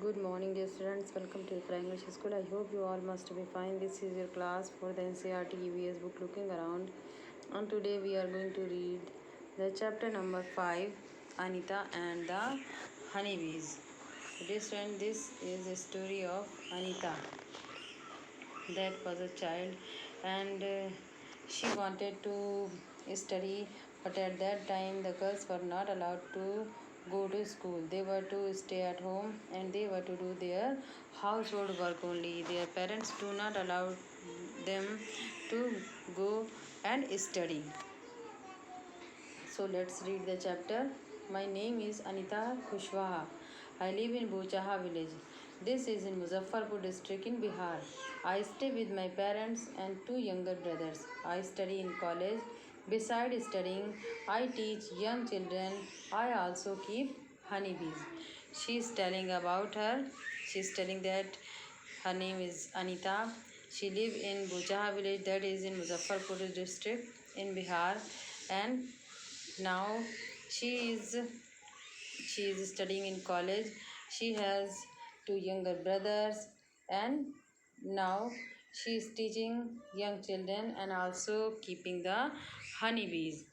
Good morning, dear students. Welcome to Ikra English School. I hope you all must be fine. This is your class for the NCERT EVS book Looking Around. And today we are going to read the chapter number 5, Anita and the Honeybees. Dear students, this is a story of Anita. That was a child and she wanted to study, but at that time the girls were not allowed to go to school. They were to stay at home and they were to do their household work only. Their parents do not allow them to go and study. So let's read the chapter. My name is Anita Kushwaha. I live in Bochaha village. This is in Muzaffarpur district in Bihar. I stay with my parents and two younger brothers. I study in college. Besides studying, I teach young children. I also keep honeybees. She is telling about her. She is telling that her name is Anita. She live in Bochaha village, that is in Muzaffarpur district in Bihar, and now she is she is studying in college. She has two younger brothers, and now she is teaching young children and also keeping the honeybees.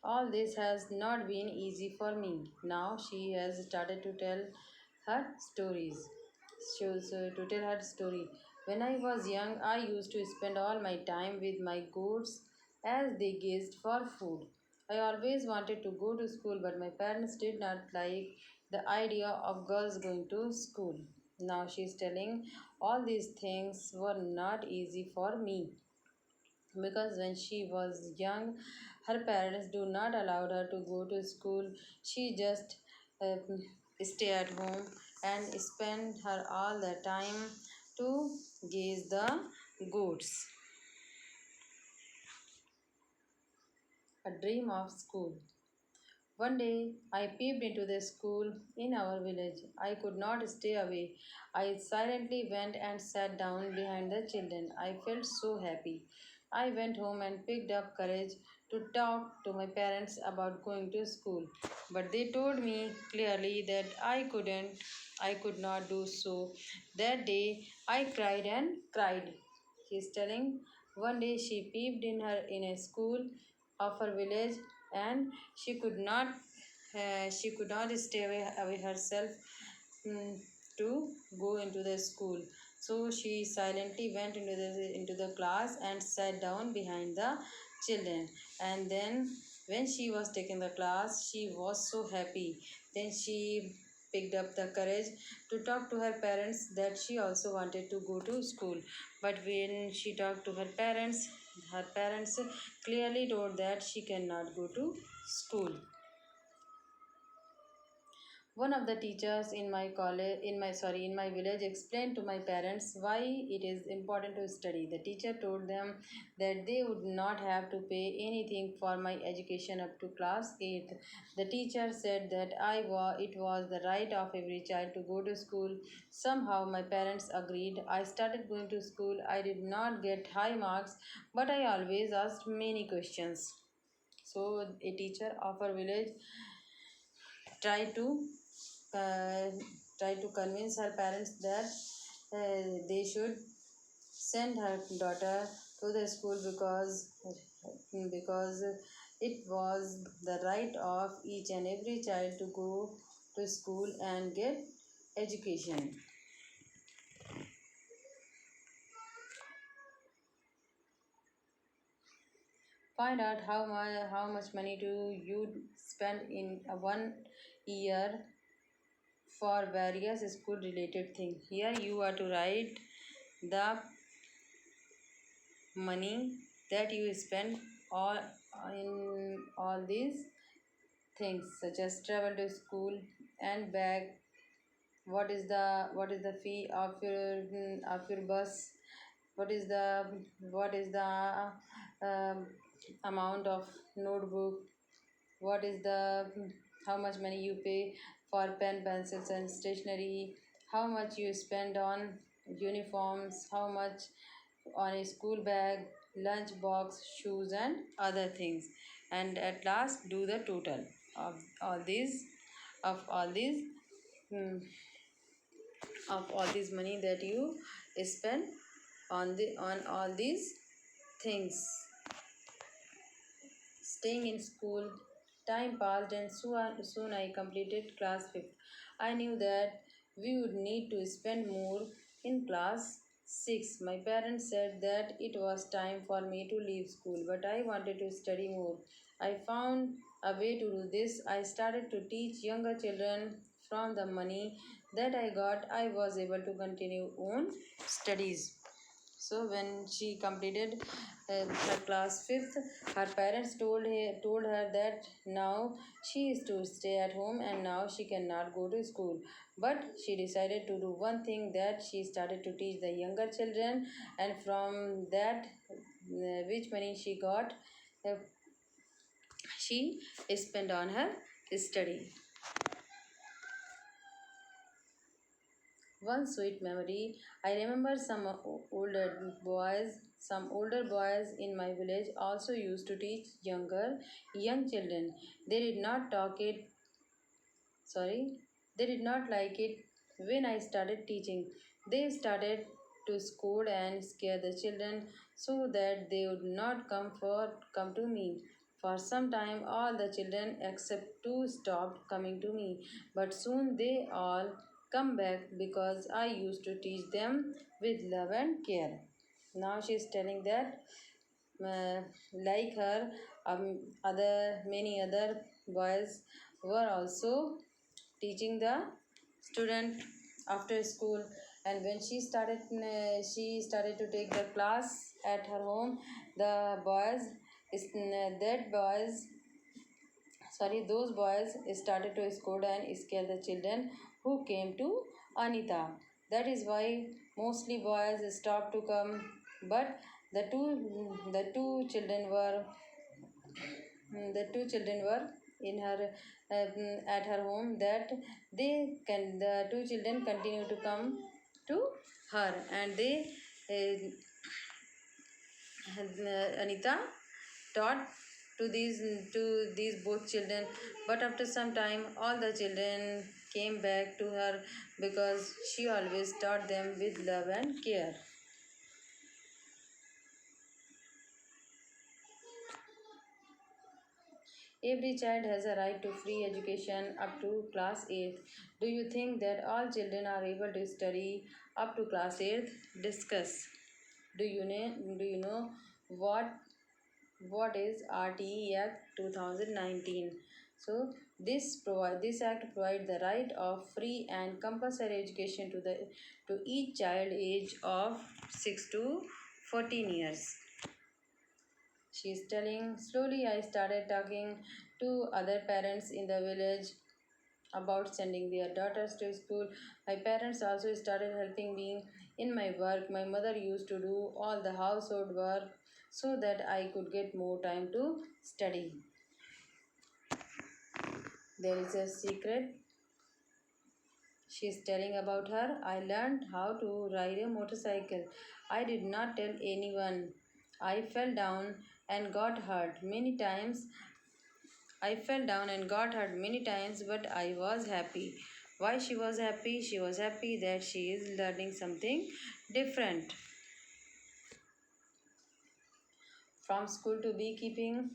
All this has not been easy for me. Now she has started to tell her stories. To tell her story. When I was young, I used to spend all my time with my goats as they gazed for food. I always wanted to go to school, but my parents did not like the idea of girls going to school. Now she is telling all these things were not easy for me because when she was young, her parents do not allow her to go to school. She just uh, stay at home and spend her all the time to gaze the goats. A dream of school. One day I peeped into the school in our village. I could not stay away. I silently went and sat down behind the children. I felt so happy. I went home and picked up courage to talk to my parents about going to school. But they told me clearly that I could not do so. That day I cried and cried. She is telling one day she peeped in a school of her village, and she could not stay away herself, mm, to go into the school. So she silently went into the class and sat down behind the children. And then when she was taking the class, she was so happy. Then she picked up the courage to talk to her parents that she also wanted to go to school. But when she talked to her parents clearly told that she cannot go to school. One of the teachers in my college, in my village, explained to my parents why it is important to study. The teacher told them that they would not have to pay anything for my education up to class 8th. The teacher said that it was the right of every child to go to school. Somehow my parents agreed. I started going to school. I did not get high marks, but I always asked many questions. So a teacher of our village tried to uh, convince her parents that they should send her daughter to the school because it was the right of each and every child to go to school and get education. Find out how much money do you spend in a 1 year for various school related things. Here you are to write the money that you spend all in all these things, such as travel to school and bag. What is the fee of your bus? What is the um, amount of notebook? What is the how much money you pay for pen, pencils and stationery? How much you spend on uniforms? How much on a school bag, lunch box, shoes and other things? And at last do the total of all these. hmm, of all this money that you spend on all these things. Staying in school, time passed and soon I completed class 5th. I knew that we would need to spend more in class 6. My parents said that it was time for me to leave school, but I wanted to study more. I found a way to do this. I started to teach younger children. From the money that I got, I was able to continue on studies. So when she completed her class 5th, her parents told her that now she is to stay at home and now she cannot go to school. But she decided to do one thing, that she started to teach the younger children, and from that, which money she got, uh, she spent on her study. One sweet memory. I remember some older boys in my village also used to teach young children. They did not talk it sorry, they did not like it when I started teaching. They started to scold and scare the children so that they would not come to me. For some time, all the children except two stopped coming to me, but soon they all come back because I used to teach them with love and care. Now she is telling that, uh, like her, other many other boys were also teaching the student after school, and when she started to take the class at her home. The boys is that boys sorry those boys started to scold and scare the children who came to Anita. That is why mostly boys stopped to come, but the two children were in her at her home, that the two children continue to come to her, and they Anita taught to these both children. But after some time, all the children came back to her because she always taught them with love and care. Every child has a right to free education up to class 8th. Do you think that all children are able to study up to class 8th? Discuss. Do you know what what is RTE Act 2019? So this act provides the right of free and compulsory education to each child age of 6 to 14 years. She is telling, slowly I started talking to other parents in the village about sending their daughters to school. My parents also started helping me in my work. My mother used to do all the household work so that I could get more time to study. There is a secret she is telling about her. I learned how to ride a motorcycle. I did not tell anyone. I fell down and got hurt many times. I fell down and got hurt many times, but I was happy. Why she was happy? She was happy that she is learning something different. From school to beekeeping,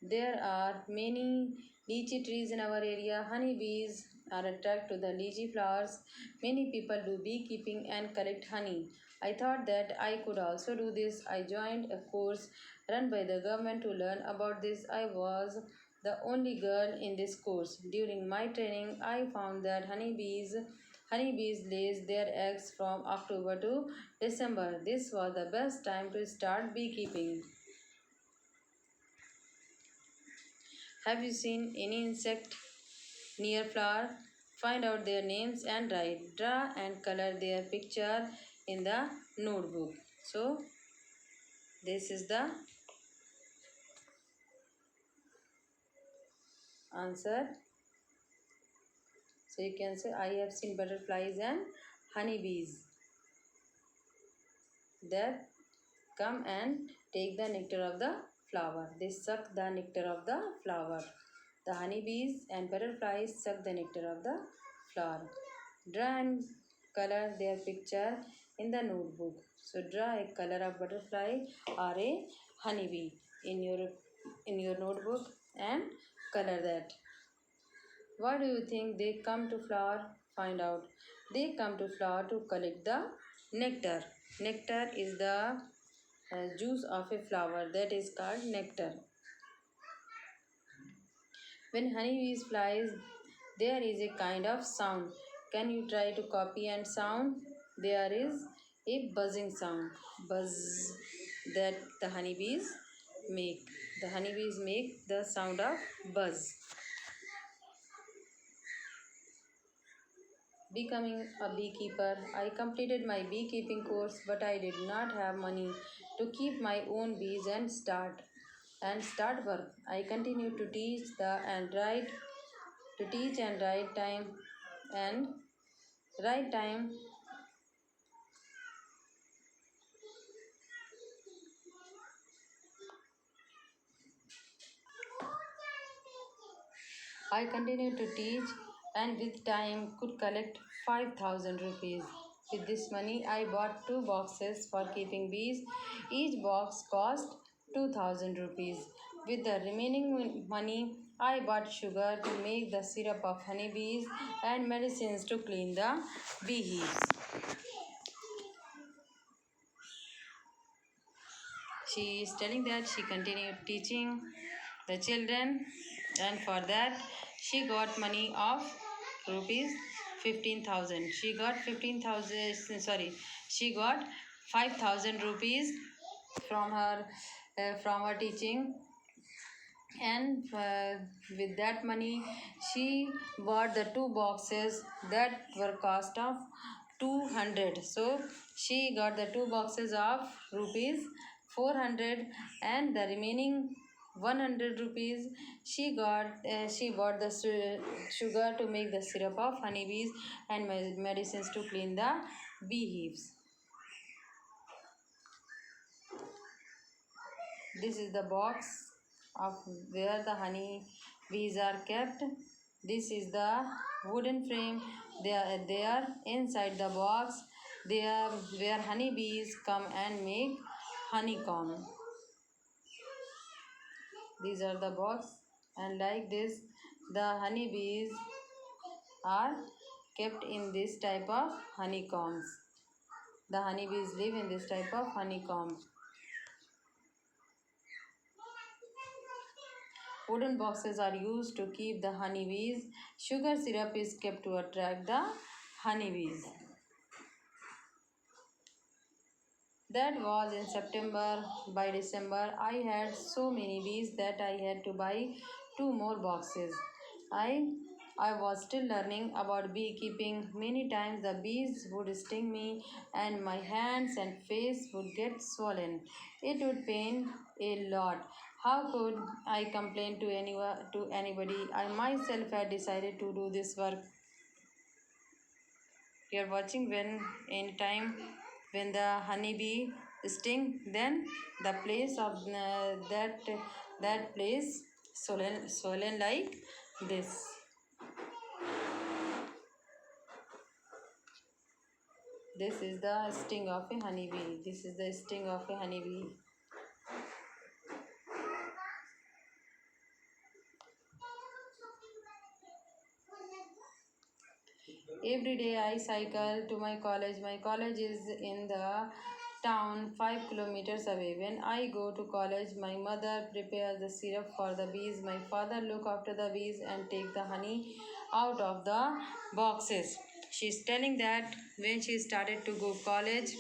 there are many lychee trees in our area. Honeybees are attracted to the lychee flowers. Many people do beekeeping and collect honey. I thought that I could also do this. I joined a course run by the government to learn about this. I was the only girl in this course. During my training, I found that honeybees lays their eggs from October to December. This was the best time to start beekeeping. Have you seen any insect near flower? Find out their names and write. Draw and color their picture in the notebook. So this is the answer. So you can say, I have seen butterflies and honeybees that come and take the nectar of the flower. They suck the nectar of the flower. The honeybees and butterflies suck the nectar of the flower. Draw and color their picture in the notebook. So draw a color of butterfly or a honeybee in your notebook and color that. Why do you think they come to flower? Find out. They come to flower to collect the nectar. Nectar is the juice of a flower, that is called nectar. When honeybees flies, there is a kind of sound. Can you try to copy and sound? There is a buzzing sound. Buzz that the honeybees make. The honeybees make the sound of buzz. Becoming a beekeeper. I completed my beekeeping course, but I did not have money to keep my own bees and start work. I continued to teach and and write time. I continued to teach and with time could collect 5,000 rupees. With this money, I bought two boxes for keeping bees. Each box cost 2,000 rupees. With the remaining money, I bought sugar to make the syrup of honeybees and medicines to clean the bee hives. She is telling that she continued teaching the children, and for that she got money of rupees 15,000. She got 15,000, sorry, she got 5,000 rupees from her teaching, and with that money she bought the two boxes that were cost of 200. So she got the two boxes of rupees 400, and the remaining 100 rupees she bought the sugar to make the syrup of honeybees and medicines to clean the bee hives. This is the box of where the honey bees are kept. This is the wooden frame. They are inside the box. They are where honey bees come and make honeycomb. These are the box, and like this the honey bees are kept in this type of honeycombs. The honeybees live in this type of honeycomb. Wooden boxes are used to keep the honeybees. Sugar syrup is kept to attract the honeybees. That was in September. By December, I had so many bees that I had to buy two more boxes. I I was still learning about beekeeping. Many times the bees would sting me and my hands and face would get swollen. It would pain a lot. How could I complain to anybody? I myself had decided to do this work. You are watching when in time when the honeybee sting, then the place of that place swollen like this. This is the sting of a honeybee. This is the sting of a honeybee. Every day I cycle to my college. My college is in the town 5 kilometers away. When I go to college, my mother prepares the syrup for the bees. My father look after the bees and take the honey out of the boxes. She's telling that when she started to go college,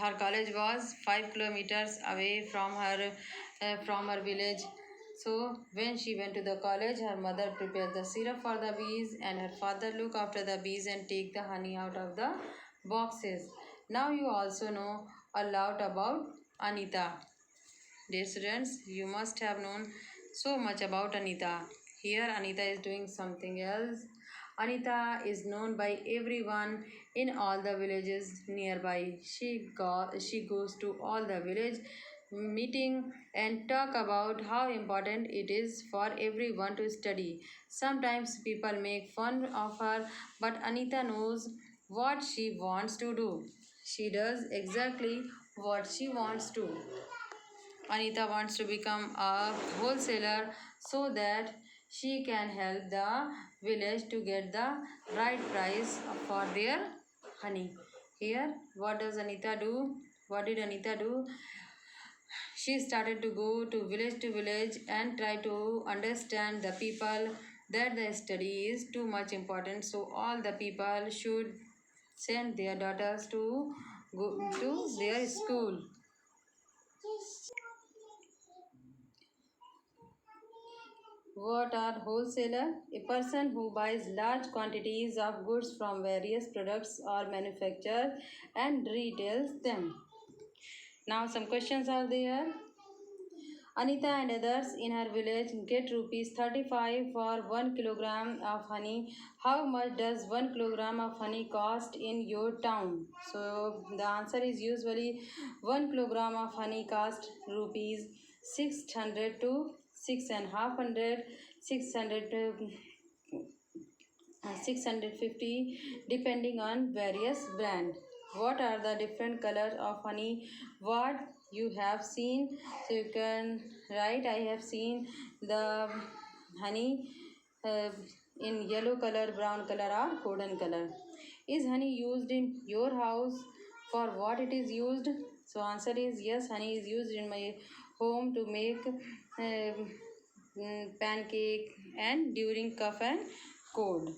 her college was 5 kilometers away from her village. So when she went to the college, her mother prepared the syrup for the bees and her father look after the bees and take the honey out of the boxes. Now you also know a lot about Anita. Dear students, you must have known so much about Anita. Here Anita is doing something else. Anita is known by everyone in all the villages nearby. She goes to all the village meeting and talk about how important it is for everyone to study. Sometimes people make fun of her, but Anita knows what she wants to do. She does exactly what she wants to. Anita wants to become a wholesaler so that she can help the village to get the right price for their honey. Here, what does Anita do? What did Anita do? She started to village and try to understand the people that the study is too much important. So all the people should send their daughters to go to their school. What are wholesaler? A person who buys large quantities of goods from various products or manufacturers and retails them. Now some questions are there. Anita and others in her village get rupees 35 for 1 kilogram of honey. How much does 1 kilogram of honey cost in your town? So the answer is usually 1 kilogram of honey cost rupees 600 to 6,500, 600 to 650 depending on various brand. What are the different colors of honey? What you have seen? So you can write, I have seen the honey uh, in yellow color, brown color or golden color. Is honey used in your house? For what it is used? So answer is yes, honey is used in my home to make pancake and during cough and cold.